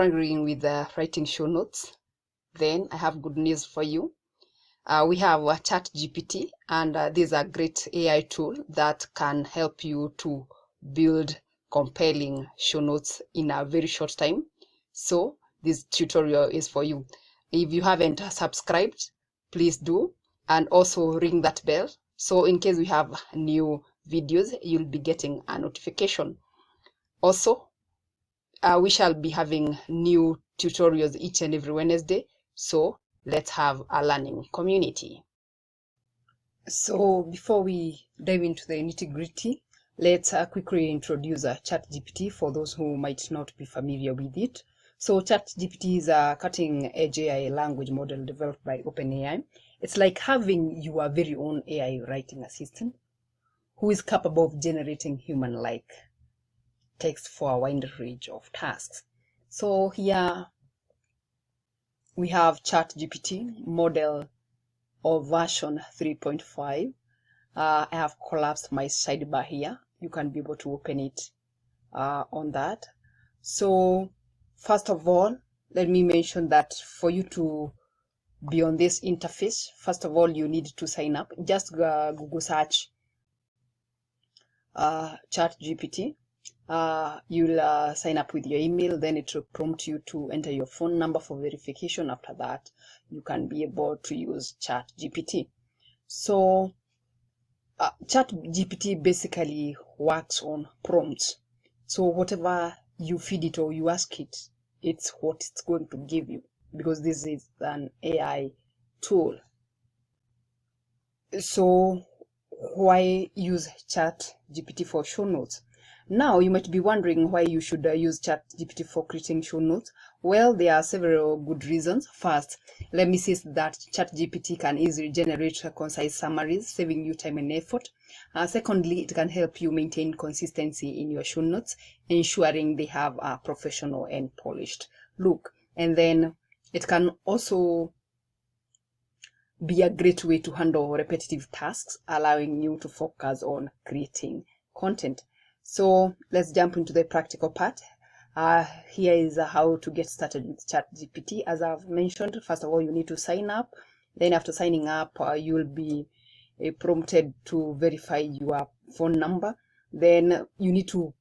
struggling with writing show notes, then I have good news for you. We have ChatGPT, and this is a great AI tool that can help you to build compelling show notes in a very short time. So this tutorial is for you. If you haven't subscribed, please do, and also ring that bell. So in case we have new videos, you'll be getting a notification. Also, we shall be having new tutorials each and every Wednesday. So let's have a learning community. So before we dive into the nitty-gritty, let's quickly introduce ChatGPT for those who might not be familiar with it. So ChatGPT is a cutting-edge AI language model developed by OpenAI. It's like having your very own AI writing assistant who is capable of generating human-like text for a wide range of tasks. So here we have ChatGPT model or version 3.5. I have collapsed my sidebar here. You can be able to open it on that. So first of all, let me mention that for you to be on this interface, first of all, you need to sign up. Just Google search ChatGPT. You'll sign up with your email, then it will prompt you to enter your phone number for verification. After that, you can be able to use ChatGPT. So ChatGPT basically works on prompts. So whatever you feed it or you ask it, it's what it's going to give you, because this is an AI tool. So why use ChatGPT for show notes? Now you might be wondering why you should use ChatGPT for creating show notes. Well, there are several good reasons. First, let me say that ChatGPT can easily generate concise summaries, saving you time and effort. Secondly, it can help you maintain consistency in your show notes, ensuring they have a professional and polished look. And then it can also be a great way to handle repetitive tasks, allowing you to focus on creating content. So let's jump into the practical part. Here is how to get started with ChatGPT. As I've mentioned, first of all, you need to sign up. Then after signing up, you'll be prompted to verify your phone number. Then you need to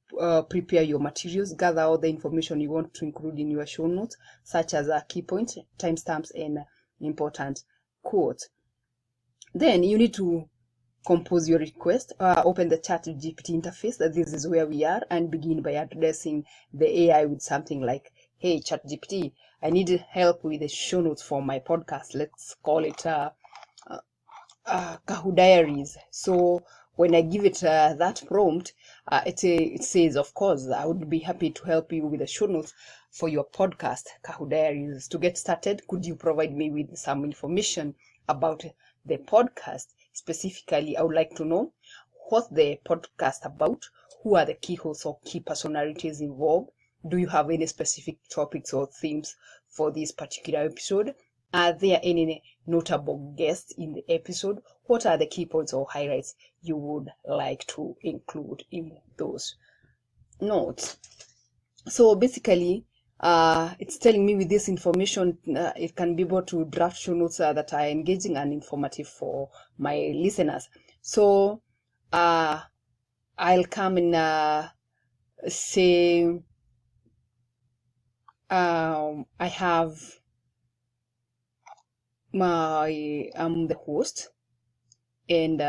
prepare your materials, gather all the information you want to include in your show notes, such as key points, timestamps, and important quotes. Then you need to compose your request, open the ChatGPT interface, this is where we are, and begin by addressing the AI with something like, hey ChatGPT, I need help with the show notes for my podcast. Let's call it Kahu Diaries. So when I give it that prompt, it says, of course, I would be happy to help you with the show notes for your podcast, Kahu Diaries. To get started, could you provide me with some information about the podcast? Specifically, I would like to know what's the podcast about, who are the key hosts or key personalities involved, do you have any specific topics or themes for this particular episode, are there any notable guests in the episode, what are the key points or highlights you would like to include in those notes. So basically, it's telling me with this information, it can be able to draft show notes that are engaging and informative for my listeners. So I'll come and say I'm the host, and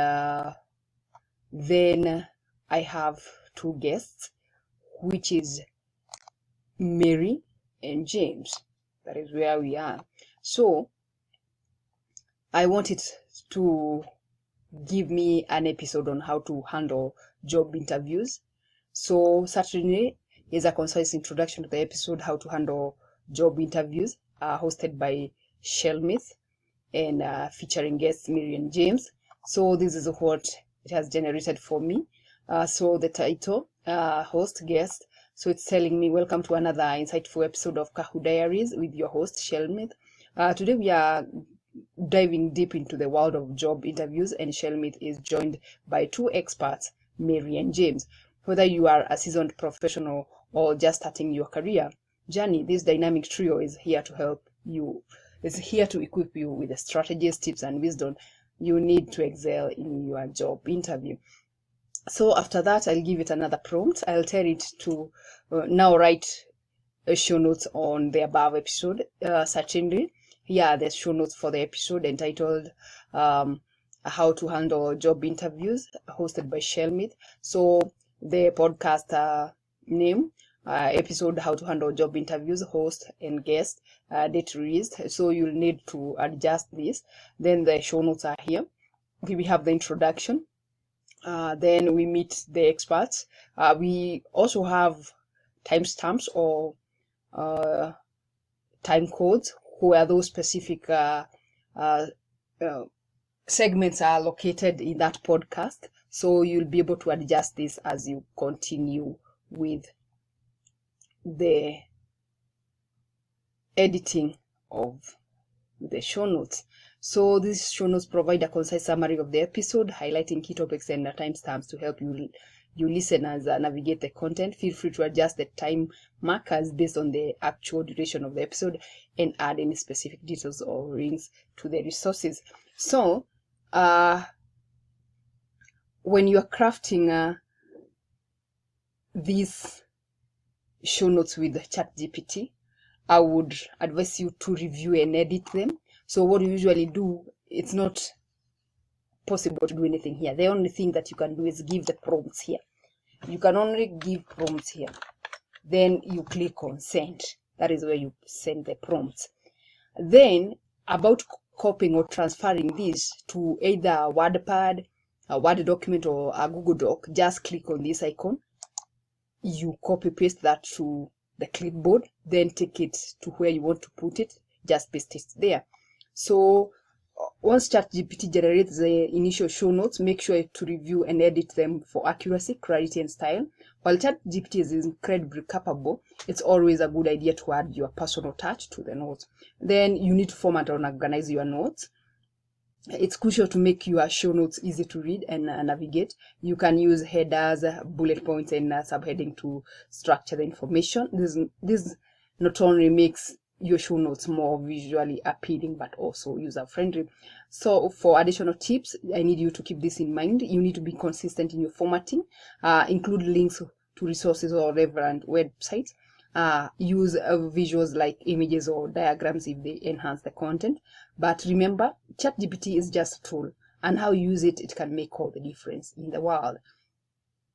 then I have two guests, which is Mary and James. That is where we are. So I want it to give me an episode on how to handle job interviews. So certainly is a concise introduction to the episode, how to handle job interviews, hosted by Shelmith and featuring guests Mary and James. So this is what it has generated for me. So the title, host, guest. So it's telling me, welcome to another insightful episode of Kahu Diaries with your host, Shelmith. Today we are diving deep into the world of job interviews, and Shelmith is joined by two experts, Mary and James. Whether you are a seasoned professional or just starting your career, journey. This dynamic trio is here to help you, is here to equip you with the strategies, tips, and wisdom you need to excel in your job interview. So after that, I'll give it another prompt. I'll tell it to now write show notes on the above episode. Certainly, here are the show notes for the episode entitled How to Handle Job Interviews, hosted by Shelmith. So the podcast name, episode How to Handle Job Interviews, host and guest, date released. So you'll need to adjust this. Then the show notes are here. We have the introduction. Then we meet the experts. We also have timestamps or time codes where those specific segments are located in that podcast. So you'll be able to adjust this as you continue with the editing of the show notes. So these show notes provide a concise summary of the episode, highlighting key topics and timestamps to help you listeners navigate the content. Feel free to adjust the time markers based on the actual duration of the episode and add any specific details or links to the resources. So when you are crafting these show notes with ChatGPT, I would advise you to review and edit them. So what you usually do, it's not possible to do anything here. The only thing that you can do is give the prompts here. You can only give prompts here. Then you click on send. That is where you send the prompts. Then about copying or transferring this to either a WordPad, a Word document, or a Google Doc, just click on this icon. You copy paste that to the clipboard, then take it to where you want to put it, just paste it there. So once ChatGPT generates the initial show notes, make sure to review and edit them for accuracy, clarity, and style. While ChatGPT is incredibly capable, it's always a good idea to add your personal touch to the notes. Then you need to format and organize your notes. It's crucial to make your show notes easy to read and navigate. You can use headers, bullet points, and subheading to structure the information. This not only makes your show notes more visually appealing, but also user-friendly. So for additional tips, I need you to keep this in mind. You need to be consistent in your formatting. Include links to resources or relevant websites. Use visuals like images or diagrams if they enhance the content. But remember, ChatGPT is just a tool, and how you use it, it can make all the difference in the world.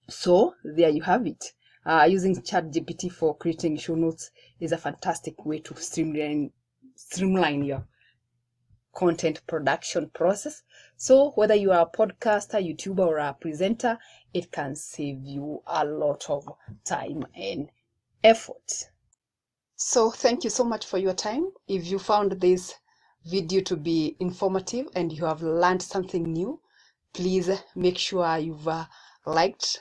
So there you have it. Using ChatGPT for creating show notes is a fantastic way to streamline your content production process. So whether you are a podcaster, YouTuber, or a presenter, it can save you a lot of time and effort. So thank you so much for your time. If you found this video to be informative and you have learned something new, please make sure you've liked,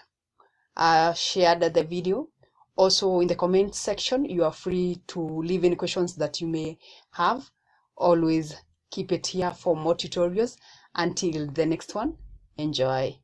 shared the video. Also in the comment section, you are free to leave any questions that you may have. Always keep it here for more tutorials. Until the next one, enjoy.